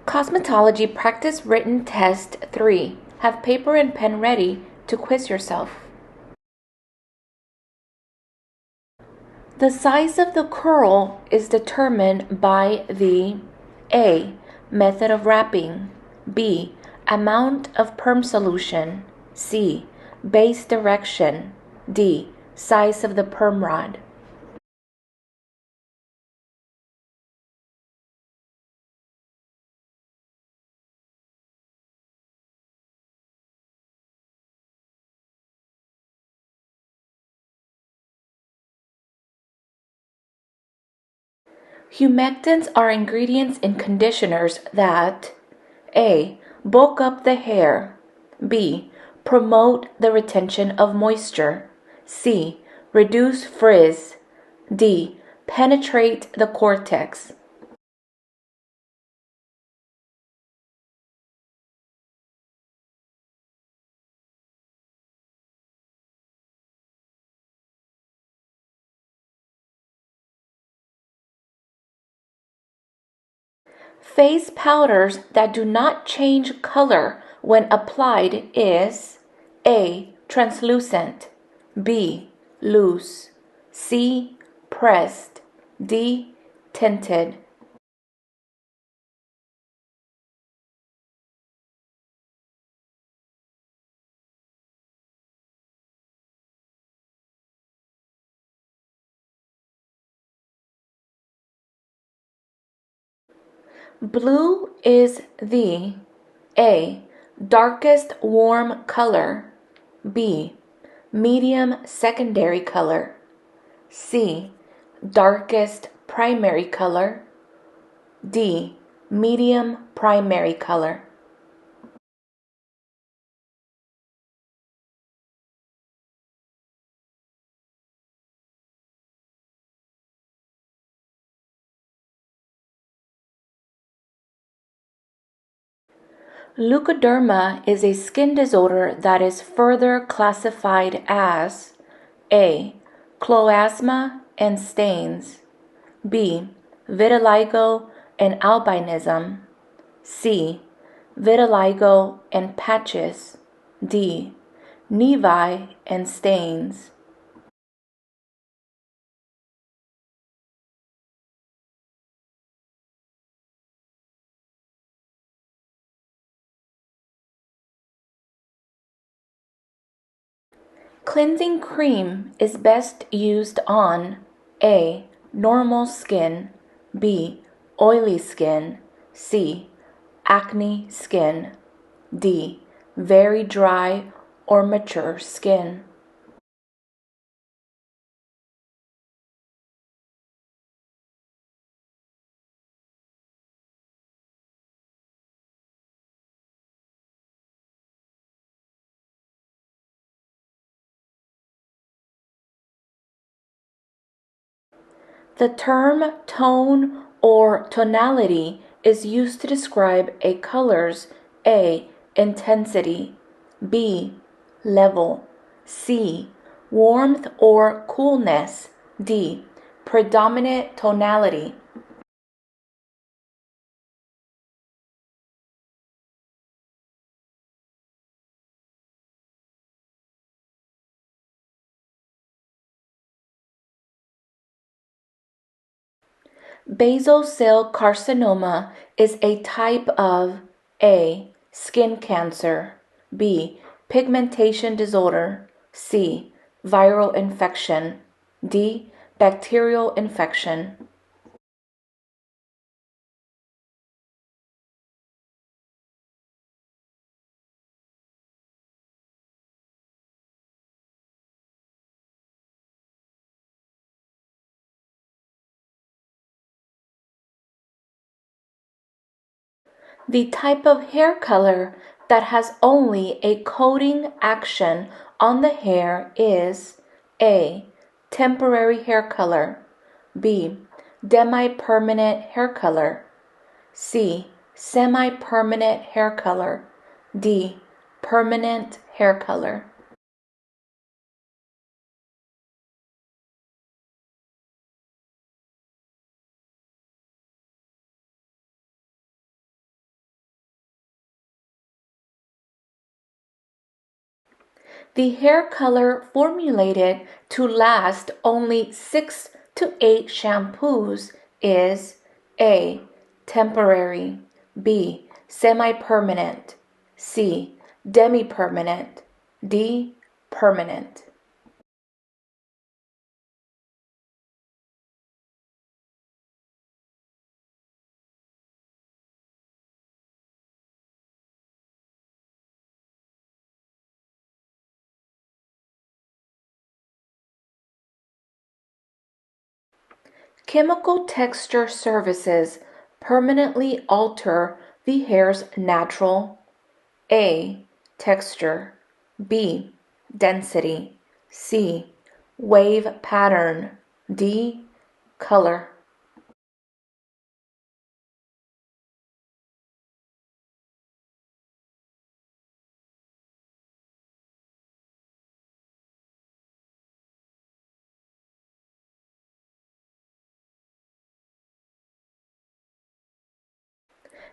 Cosmetology Practice Written Test 3. Have paper and pen ready to quiz yourself. The size of the curl is determined by the A. Method of wrapping, B. Amount of perm solution, C. Base direction, D. Size of the perm rod. Humectants are ingredients in conditioners that A. Bulk up the hair, B. Promote the retention of moisture, C. Reduce frizz, D. Penetrate the cortex. Face powders that do not change color when applied is A. Translucent, B. Loose, C. Pressed, D. Tinted. Blue is the A. Darkest warm color, B. Medium secondary color, C. Darkest primary color, D. Medium primary color. Leukoderma is a skin disorder that is further classified as A. Chloasma and stains, B. Vitiligo and albinism, C. Vitiligo and patches, D. Nevi and stains. Cleansing cream is best used on A. Normal skin, B. Oily skin, C. Acne skin, D. Very dry or mature skin. The term tone or tonality is used to describe a color's A. Intensity, B. Level, C. Warmth or coolness, D. Predominant tonality. Basal cell carcinoma is a type of A. Skin cancer, B. Pigmentation disorder, C. Viral infection, D. Bacterial infection. The type of hair color that has only a coating action on the hair is A. Temporary hair color, B. Demi-permanent hair color, C. Semi-permanent hair color, D. Permanent hair color. The hair color formulated to last only 6 to 8 shampoos is A. Temporary, B. Semi-permanent, C. Demi-permanent, D. Permanent. Chemical texture services permanently alter the hair's natural A. Texture, B. Density, C. Wave pattern, D. Color.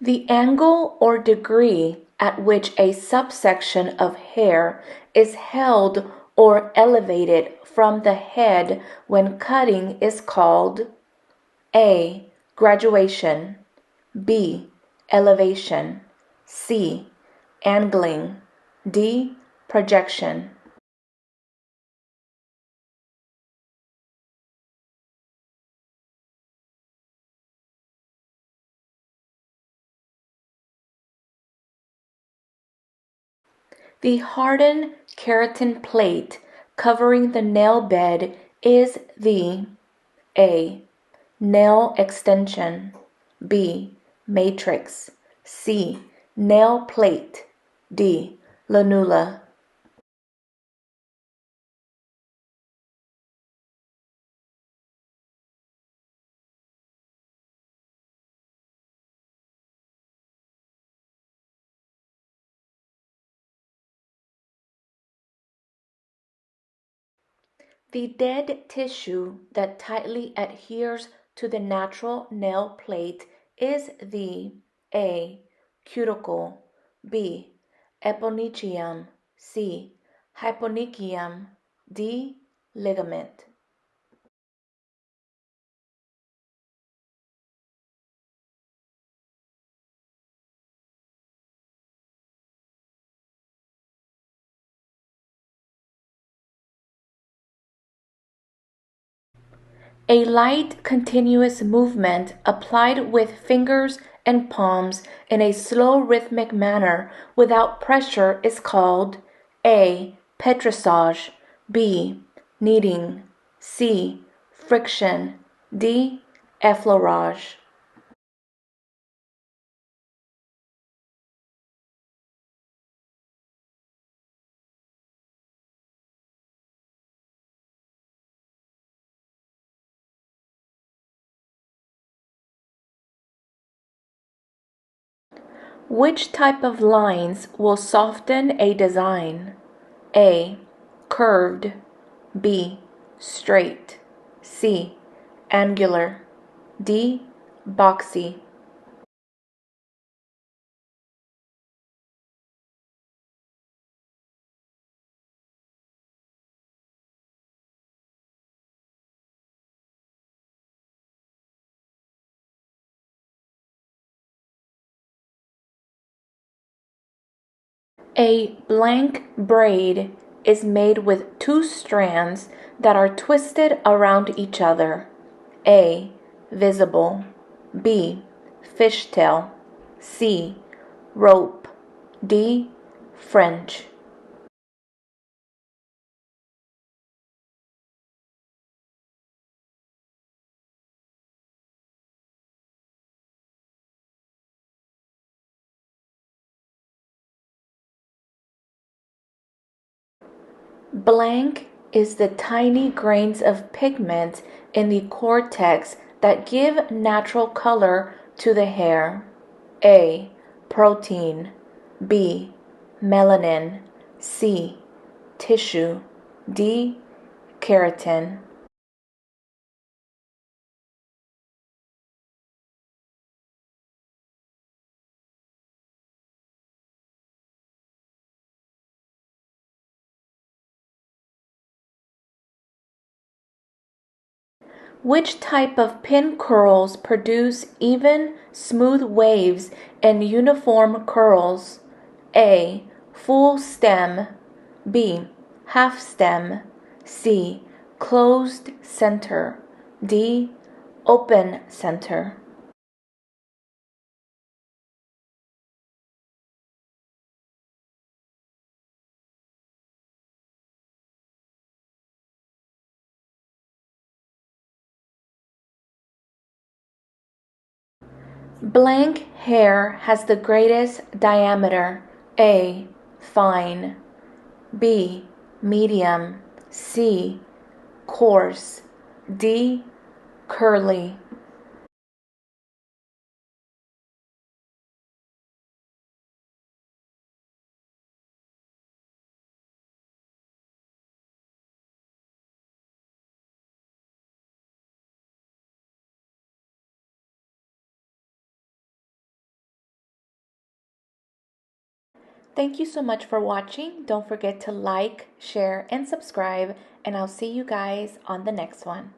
The angle or degree at which a subsection of hair is held or elevated from the head when cutting is called A. Graduation, B. Elevation, C. Angling, D. Projection. The hardened keratin plate covering the nail bed is the A. Nail extension, B. Matrix, C. Nail plate, D. Lanula. The dead tissue that tightly adheres to the natural nail plate is the A. Cuticle, B. Eponychium, C. Hyponychium, D. Ligament. A light continuous movement applied with fingers and palms in a slow rhythmic manner without pressure is called A. Petrissage, B. Kneading, C. Friction, D. Effleurage. Which type of lines will soften a design? A. Curved, B. Straight, C. Angular, D. Boxy. A blank braid is made with two strands that are twisted around each other. A. Visible, B. Fishtail, C. Rope, D. French. Blank is the tiny grains of pigment in the cortex that give natural color to the hair. A. Protein, B. Melanin, C. Tissue, D. Keratin. Which type of pin curls produce even, smooth waves and uniform curls? A. Full stem. B. Half stem. C. Closed center. D. Open center. Blank hair has the greatest diameter. A. Fine. B. Medium. C. Coarse. D. Curly. Thank you so much for watching. Don't forget to like, share, and subscribe, and I'll see you guys on the next one.